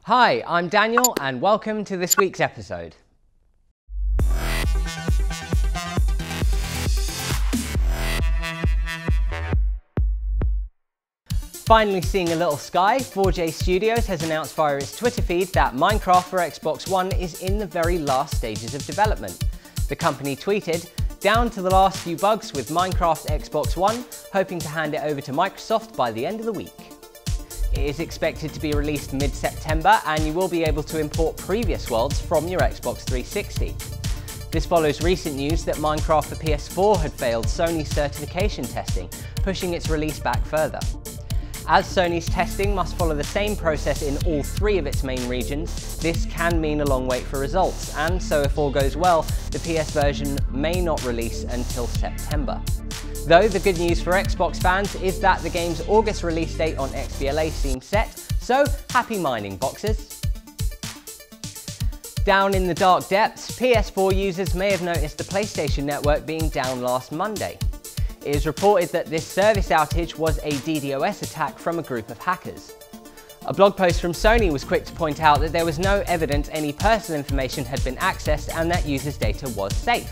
Hi, I'm Daniel and welcome to this week's episode. Finally seeing a little sky, 4J Studios has announced via its Twitter feed that Minecraft for Xbox One is in the very last stages of development. The company tweeted, "Down to the last few bugs with Minecraft Xbox One, hoping to hand it over to Microsoft by the end of the week." It is expected to be released mid-September and you will be able to import previous worlds from your Xbox 360. This follows recent news that Minecraft for PS4 had failed Sony's certification testing, pushing its release back further. As Sony's testing must follow the same process in all three of its main regions, this can mean a long wait for results, and so if all goes well, the PS version may not release until September. Though the good news for Xbox fans is that the game's August release date on XBLA seems set, so happy mining, boxers. Down in the dark depths, PS4 users may have noticed the PlayStation Network being down last Monday. It is reported that this service outage was a DDoS attack from a group of hackers. A blog post from Sony was quick to point out that there was no evidence any personal information had been accessed and that users' data was safe.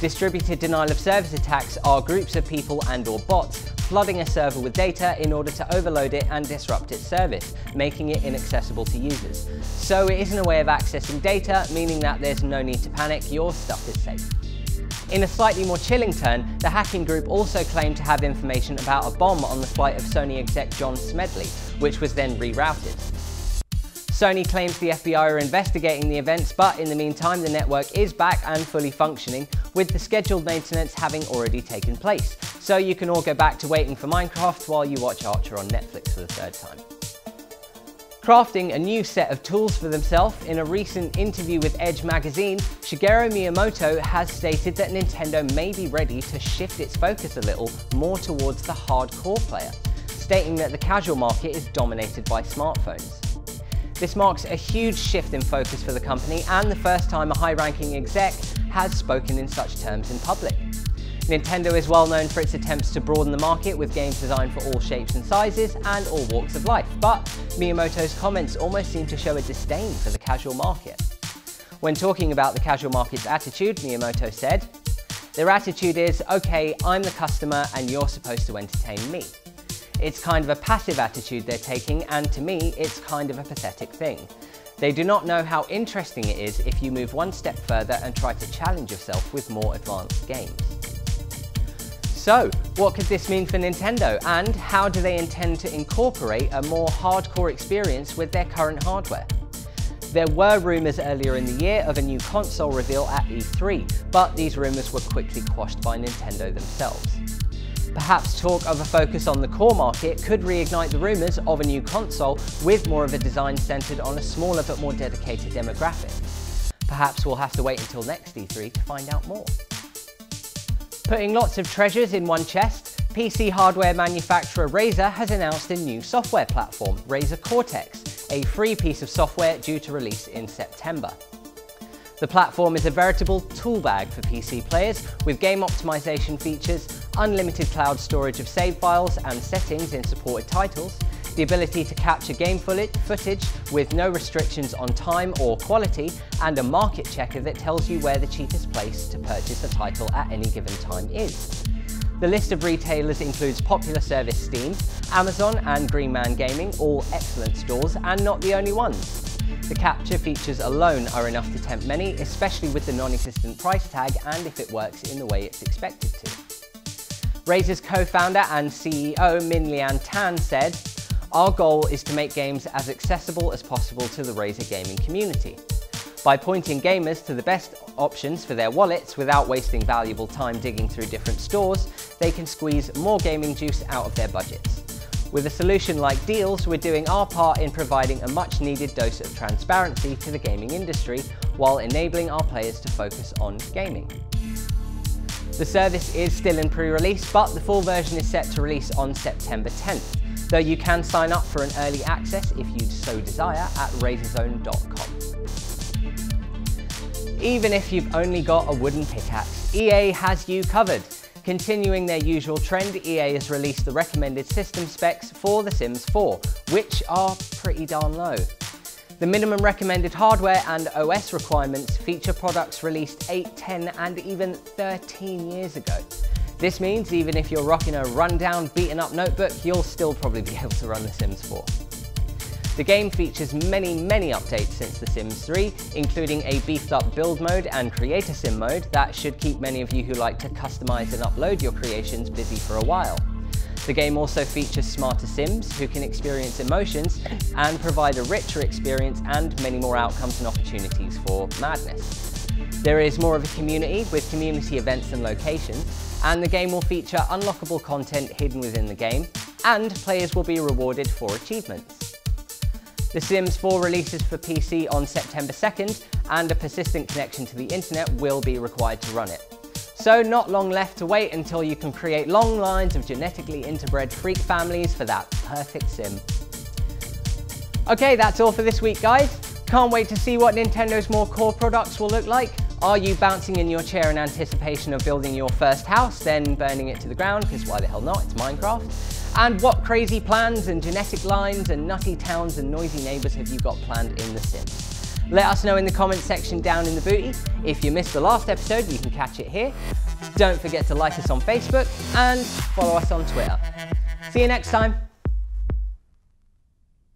Distributed denial of service attacks are groups of people and/or bots flooding a server with data in order to overload it and disrupt its service, making it inaccessible to users. So it isn't a way of accessing data, meaning that there's no need to panic, your stuff is safe. In a slightly more chilling turn, the hacking group also claimed to have information about a bomb on the flight of Sony exec John Smedley, which was then rerouted. Sony claims the FBI are investigating the events, but in the meantime the network is back and fully functioning, with the scheduled maintenance having already taken place. So you can all go back to waiting for Minecraft while you watch Archer on Netflix for the third time. Crafting a new set of tools for themselves, in a recent interview with Edge magazine, Shigeru Miyamoto has stated that Nintendo may be ready to shift its focus a little more towards the hardcore player, stating that the casual market is dominated by smartphones. This marks a huge shift in focus for the company and the first time a high-ranking exec has spoken in such terms in public. Nintendo is well known for its attempts to broaden the market with games designed for all shapes and sizes and all walks of life, but Miyamoto's comments almost seem to show a disdain for the casual market. When talking about the casual market's attitude, Miyamoto said, "Their attitude is, okay, I'm the customer and you're supposed to entertain me. It's kind of a passive attitude they're taking, and to me, it's kind of a pathetic thing. They do not know how interesting it is if you move one step further and try to challenge yourself with more advanced games." So, what could this mean for Nintendo, and how do they intend to incorporate a more hardcore experience with their current hardware? There were rumours earlier in the year of a new console reveal at E3, but these rumours were quickly quashed by Nintendo themselves. Perhaps talk of a focus on the core market could reignite the rumours of a new console with more of a design centred on a smaller but more dedicated demographic. Perhaps we'll have to wait until next E3 to find out more. Putting lots of treasures in one chest, PC hardware manufacturer Razer has announced a new software platform, Razer Cortex, a free piece of software due to release in September. The platform is a veritable tool bag for PC players with game optimization features, unlimited cloud storage of save files and settings in supported titles, the ability to capture game footage with no restrictions on time or quality, and a market checker that tells you where the cheapest place to purchase a title at any given time is. The list of retailers includes popular service Steam, Amazon and Green Man Gaming, all excellent stores and not the only ones. The capture features alone are enough to tempt many, especially with the non-existent price tag and if it works in the way it's expected to. Razer's co-founder and CEO Min Lian Tan said, "Our goal is to make games as accessible as possible to the Razer gaming community. By pointing gamers to the best options for their wallets without wasting valuable time digging through different stores, they can squeeze more gaming juice out of their budgets. With a solution like Deals, we're doing our part in providing a much-needed dose of transparency to the gaming industry while enabling our players to focus on gaming." The service is still in pre-release, but the full version is set to release on September 10th, though you can sign up for an early access if you so desire at razerzone.com. Even if you've only got a wooden pickaxe, EA has you covered. Continuing their usual trend, EA has released the recommended system specs for The Sims 4, which are pretty darn low. The minimum recommended hardware and OS requirements feature products released 8, 10 and even 13 years ago. This means even if you're rocking a rundown, beaten up notebook, you'll still probably be able to run The Sims 4. The game features many updates since The Sims 3, including a beefed up build mode and creator sim mode that should keep many of you who like to customize and upload your creations busy for a while. The game also features smarter Sims who can experience emotions and provide a richer experience and many more outcomes and opportunities for madness. There is more of a community with community events and locations, and the game will feature unlockable content hidden within the game, and players will be rewarded for achievements. The Sims 4 releases for PC on September 2nd, and a persistent connection to the internet will be required to run it. So not long left to wait until you can create long lines of genetically interbred freak families for that perfect sim. Okay, that's all for this week, guys. Can't wait to see what Nintendo's more core products will look like. Are you bouncing in your chair in anticipation of building your first house, then burning it to the ground, because why the hell not, it's Minecraft? And what crazy plans and genetic lines and nutty towns and noisy neighbours have you got planned in The Sims? Let us know in the comments section down in the booty. If you missed the last episode, you can catch it here. Don't forget to like us on Facebook and follow us on Twitter. See you next time.